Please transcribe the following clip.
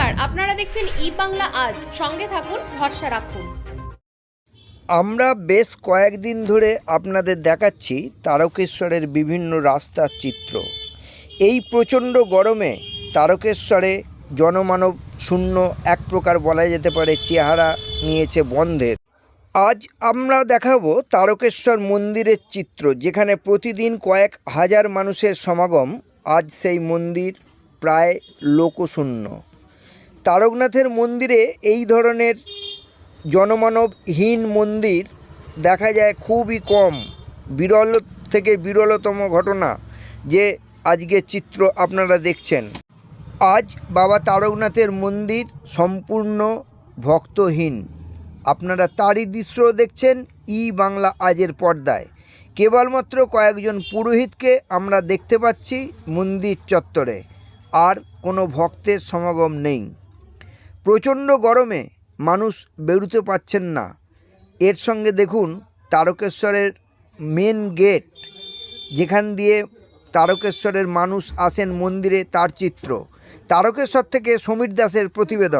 নমস্কার, আপনারা দেখছেন ই বাংলা আজ। সঙ্গে থাকুন, ভরসা রাখুন। আমরা বেশ কয়েকদিন ধরে আপনাদের দেখাচ্ছি তারকেশ্বরের বিভিন্ন রাস্তার চিত্র। এই প্রচণ্ড গরমে তারকেশ্বরে জনমানব শূন্য এক প্রকার বলা যেতে পারে চেহারা নিয়েছে বন্ধের। আজ আমরা দেখাবো তারকেশ্বর মন্দিরের চিত্র, যেখানে প্রতিদিন কয়েক হাজার মানুষের সমাগম। আজ সেই মন্দির প্রায় লোকশূন্য। তারকনাথের মন্দিরে এই ধরনের জনমানবহীন মন্দির দেখা যায় খুবই কম। বিরল থেকে বিরলতম ঘটনা যে আজকের চিত্র আপনারা দেখছেন। আজ বাবা তারকনাথের মন্দির সম্পূর্ণ ভক্তহীন। আপনারা তারই দৃশ্য দেখছেন ই বাংলা আজের পর্দায়। কেবলমাত্র কয়েকজন পুরোহিতকে আমরা দেখতে পাচ্ছি মন্দির চত্বরে, আর কোনো ভক্তের সমাগম নেই। প্রচণ্ড গরমে মানুষ বেরোতে পারছেন না। এর সঙ্গে দেখুন তারকেশ্বরের মেন গেট, যেখান দিয়ে তারকেশ্বরের মানুষ আসেন মন্দিরে, তার চিত্র। তারকেশ্বর থেকে সমীর দাসের প্রতিবেদন।